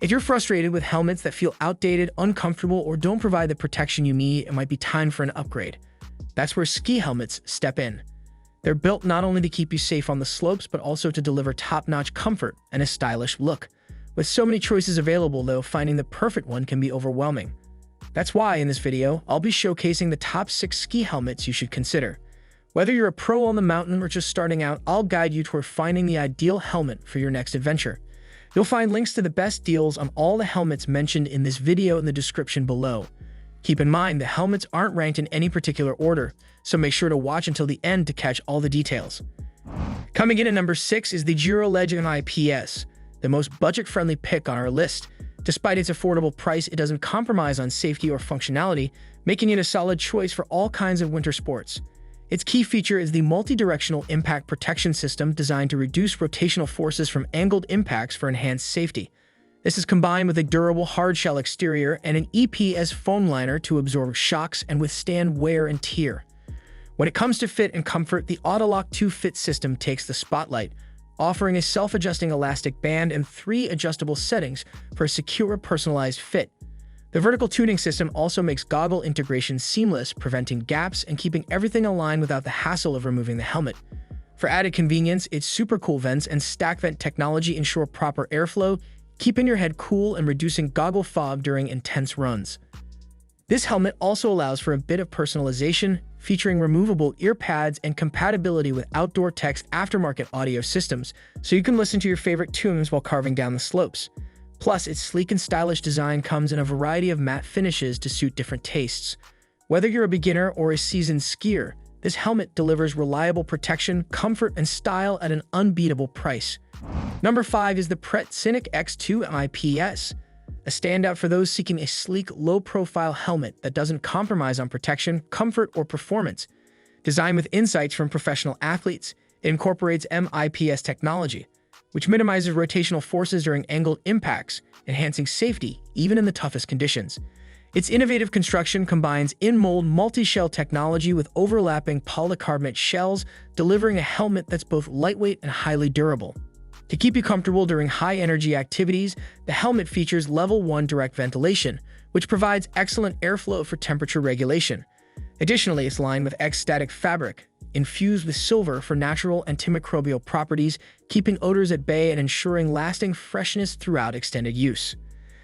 If you're frustrated with helmets that feel outdated, uncomfortable, or don't provide the protection you need, it might be time for an upgrade. That's where ski helmets step in. They're built not only to keep you safe on the slopes, but also to deliver top-notch comfort and a stylish look. With so many choices available, though, finding the perfect one can be overwhelming. That's why, in this video, I'll be showcasing the top 6 ski helmets you should consider. Whether you're a pro on the mountain or just starting out, I'll guide you toward finding the ideal helmet for your next adventure. You'll find links to the best deals on all the helmets mentioned in this video in the description below. Keep in mind, the helmets aren't ranked in any particular order, so make sure to watch until the end to catch all the details. Coming in at number 6 is the Giro Ledge MIPS, the most budget-friendly pick on our list. Despite its affordable price, it doesn't compromise on safety or functionality, making it a solid choice for all kinds of winter sports. Its key feature is the multi-directional impact protection system designed to reduce rotational forces from angled impacts for enhanced safety. This is combined with a durable hardshell exterior and an EPS foam liner to absorb shocks and withstand wear and tear. When it comes to fit and comfort, the Autolock 2 Fit system takes the spotlight, offering a self-adjusting elastic band and 3 adjustable settings for a secure, personalized fit. The vertical tuning system also makes goggle integration seamless, preventing gaps and keeping everything aligned without the hassle of removing the helmet. For added convenience, its super cool vents and stack vent technology ensure proper airflow, keeping your head cool and reducing goggle fog during intense runs. This helmet also allows for a bit of personalization, featuring removable ear pads and compatibility with Outdoor Tech's aftermarket audio systems, so you can listen to your favorite tunes while carving down the slopes. Plus, its sleek and stylish design comes in a variety of matte finishes to suit different tastes. Whether you're a beginner or a seasoned skier, this helmet delivers reliable protection, comfort, and style at an unbeatable price. Number 5 is the Pret Cynic X2 MIPS, a standout for those seeking a sleek, low-profile helmet that doesn't compromise on protection, comfort, or performance. Designed with insights from professional athletes, it incorporates MIPS technology, which minimizes rotational forces during angled impacts, enhancing safety even in the toughest conditions. Its innovative construction combines in-mold multi-shell technology with overlapping polycarbonate shells, delivering a helmet that's both lightweight and highly durable. To keep you comfortable during high-energy activities, the helmet features Level 1 direct ventilation, which provides excellent airflow for temperature regulation. Additionally, it's lined with X-static fabric, infused with silver for natural antimicrobial properties, keeping odors at bay and ensuring lasting freshness throughout extended use.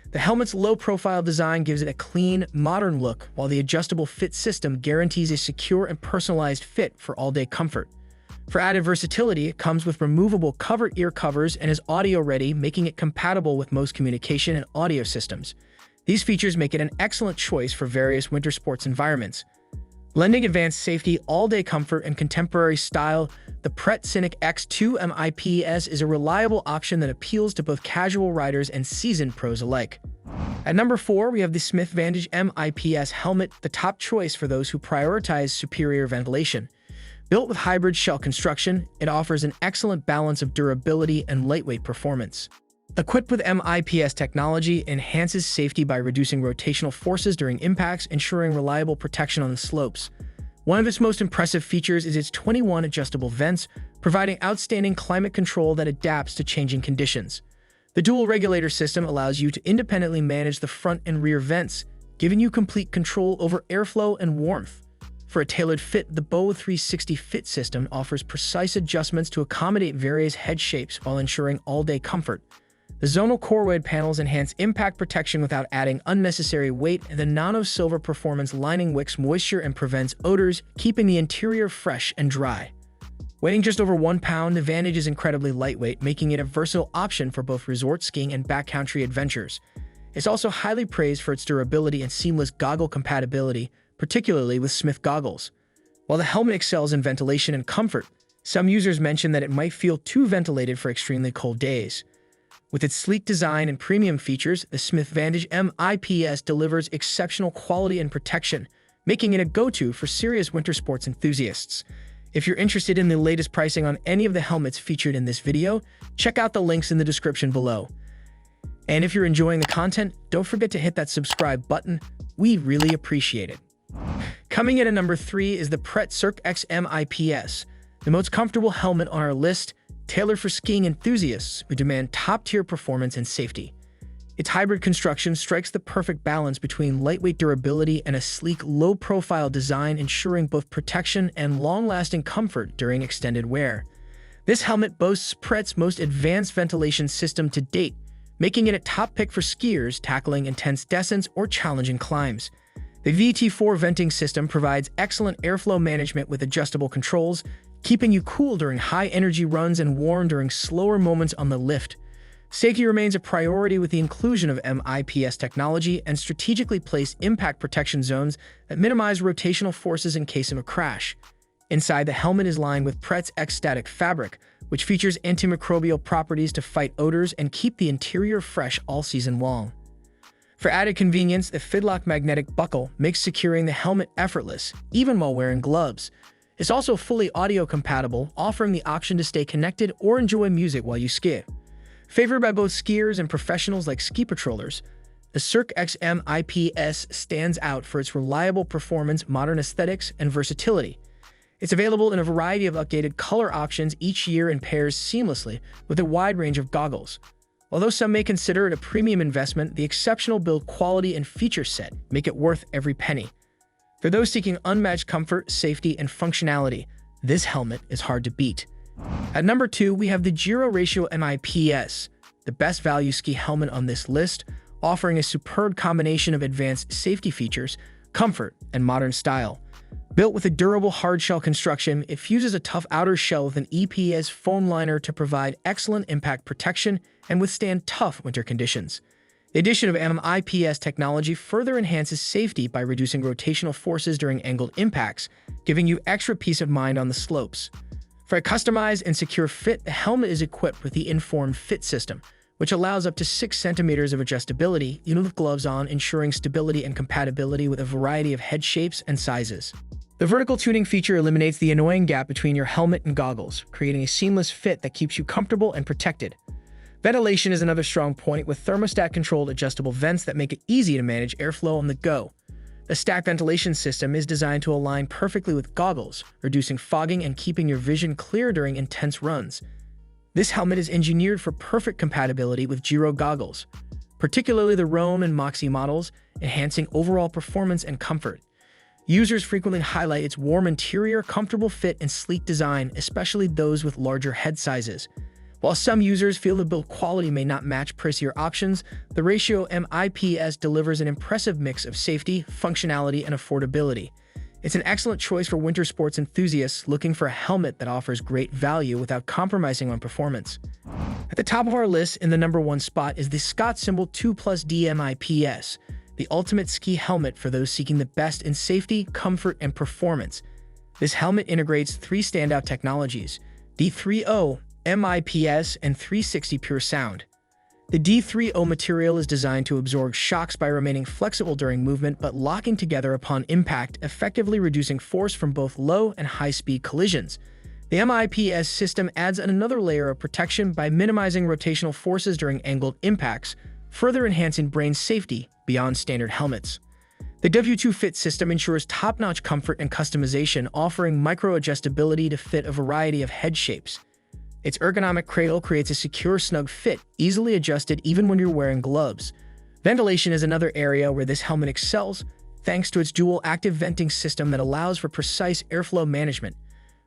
The helmet's low-profile design gives it a clean, modern look, while the adjustable fit system guarantees a secure and personalized fit for all-day comfort. For added versatility, it comes with removable cover ear covers and is audio-ready, making it compatible with most communication and audio systems. These features make it an excellent choice for various winter sports environments. Blending advanced safety, all-day comfort, and contemporary style, the Pret Cynic X2 MIPS is a reliable option that appeals to both casual riders and seasoned pros alike. At number 4, we have the Smith Vantage MIPS helmet, the top choice for those who prioritize superior ventilation. Built with hybrid shell construction, it offers an excellent balance of durability and lightweight performance. Equipped with MIPS technology, it enhances safety by reducing rotational forces during impacts, ensuring reliable protection on the slopes. One of its most impressive features is its 21 adjustable vents, providing outstanding climate control that adapts to changing conditions. The dual regulator system allows you to independently manage the front and rear vents, giving you complete control over airflow and warmth. For a tailored fit, the BOA 360 Fit system offers precise adjustments to accommodate various head shapes while ensuring all-day comfort. The zonal coroid panels enhance impact protection without adding unnecessary weight, and the nano-silver performance lining wicks moisture and prevents odors, keeping the interior fresh and dry. Weighing just over 1 pound, the Vantage is incredibly lightweight, making it a versatile option for both resort skiing and backcountry adventures. It's also highly praised for its durability and seamless goggle compatibility, particularly with Smith goggles. While the helmet excels in ventilation and comfort, some users mention that it might feel too ventilated for extremely cold days. With its sleek design and premium features, the Smith Vantage MIPS delivers exceptional quality and protection, making it a go-to for serious winter sports enthusiasts. If you're interested in the latest pricing on any of the helmets featured in this video, check out the links in the description below. And if you're enjoying the content, don't forget to hit that subscribe button. We really appreciate it. Coming in at number 3 is the Pret Cirque X MIPS, the most comfortable helmet on our list, tailored for skiing enthusiasts who demand top-tier performance and safety. Its hybrid construction strikes the perfect balance between lightweight durability and a sleek, low-profile design, ensuring both protection and long-lasting comfort during extended wear. This helmet boasts Pret's most advanced ventilation system to date, making it a top pick for skiers tackling intense descents or challenging climbs. The VT4 venting system provides excellent airflow management with adjustable controls, keeping you cool during high-energy runs and warm during slower moments on the lift. Safety remains a priority with the inclusion of MIPS technology and strategically placed impact protection zones that minimize rotational forces in case of a crash. Inside, the helmet is lined with Pret's X-Static fabric, which features antimicrobial properties to fight odors and keep the interior fresh all season long. For added convenience, the Fidlock magnetic buckle makes securing the helmet effortless, even while wearing gloves. It's also fully audio-compatible, offering the option to stay connected or enjoy music while you ski. Favored by both skiers and professionals like ski patrollers, the Cirque X MIPS stands out for its reliable performance, modern aesthetics, and versatility. It's available in a variety of updated color options each year and pairs seamlessly with a wide range of goggles. Although some may consider it a premium investment, the exceptional build quality and feature set make it worth every penny. For those seeking unmatched comfort, safety, and functionality, this helmet is hard to beat. At number 2, we have the Giro Ledge MIPS, the best value ski helmet on this list, offering a superb combination of advanced safety features, comfort, and modern style. Built with a durable hardshell construction, it fuses a tough outer shell with an EPS foam liner to provide excellent impact protection and withstand tough winter conditions. The addition of MIPS technology further enhances safety by reducing rotational forces during angled impacts, giving you extra peace of mind on the slopes. For a customized and secure fit, the helmet is equipped with the Informed Fit system, which allows up to 6 centimeters of adjustability, even with gloves on, ensuring stability and compatibility with a variety of head shapes and sizes. The vertical tuning feature eliminates the annoying gap between your helmet and goggles, creating a seamless fit that keeps you comfortable and protected. Ventilation is another strong point, with thermostat-controlled adjustable vents that make it easy to manage airflow on the go. The stack ventilation system is designed to align perfectly with goggles, reducing fogging and keeping your vision clear during intense runs. This helmet is engineered for perfect compatibility with Giro goggles, particularly the Rome and Moxie models, enhancing overall performance and comfort. Users frequently highlight its warm interior, comfortable fit, and sleek design, especially those with larger head sizes. While some users feel the build quality may not match pricier options, the Ratio MIPS delivers an impressive mix of safety, functionality, and affordability. It's an excellent choice for winter sports enthusiasts looking for a helmet that offers great value without compromising on performance. At the top of our list, in the number 1 spot, is the Scott Symbol 2 Plus D MIPS, the ultimate ski helmet for those seeking the best in safety, comfort, and performance. This helmet integrates 3 standout technologies: D3O, MIPS, and 360 Pure Sound. The D3O material is designed to absorb shocks by remaining flexible during movement but locking together upon impact, effectively reducing force from both low and high-speed collisions. The MIPS system adds another layer of protection by minimizing rotational forces during angled impacts, further enhancing brain safety beyond standard helmets. The W2 Fit system ensures top-notch comfort and customization, offering micro-adjustability to fit a variety of head shapes. Its ergonomic cradle creates a secure, snug fit, easily adjusted even when you're wearing gloves. Ventilation is another area where this helmet excels, thanks to its dual active venting system that allows for precise airflow management.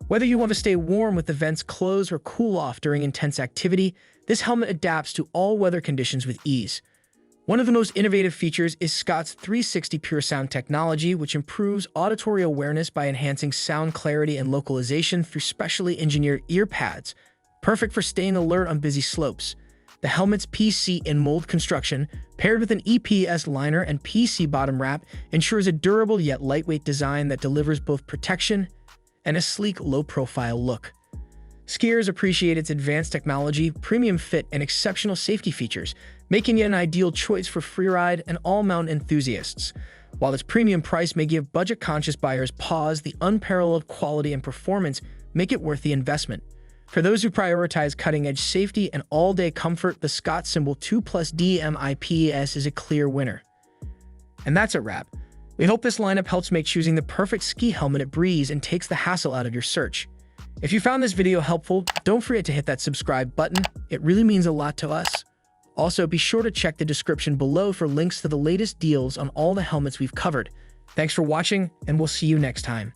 Whether you want to stay warm with the vents closed or cool off during intense activity, this helmet adapts to all weather conditions with ease. One of the most innovative features is Scott's 360 Pure Sound technology, which improves auditory awareness by enhancing sound clarity and localization through specially engineered ear pads, perfect for staying alert on busy slopes. The helmet's PC in mold construction, paired with an EPS liner and PC bottom wrap, ensures a durable yet lightweight design that delivers both protection and a sleek, low-profile look. Skiers appreciate its advanced technology, premium fit, and exceptional safety features, making it an ideal choice for freeride and all-mountain enthusiasts. While its premium price may give budget-conscious buyers pause, the unparalleled quality and performance make it worth the investment. For those who prioritize cutting-edge safety and all-day comfort, the Scott Symbol 2 Plus D MIPS is a clear winner. And that's a wrap. We hope this lineup helps make choosing the perfect ski helmet a breeze and takes the hassle out of your search. If you found this video helpful, don't forget to hit that subscribe button. It really means a lot to us. Also, be sure to check the description below for links to the latest deals on all the helmets we've covered. Thanks for watching, and we'll see you next time.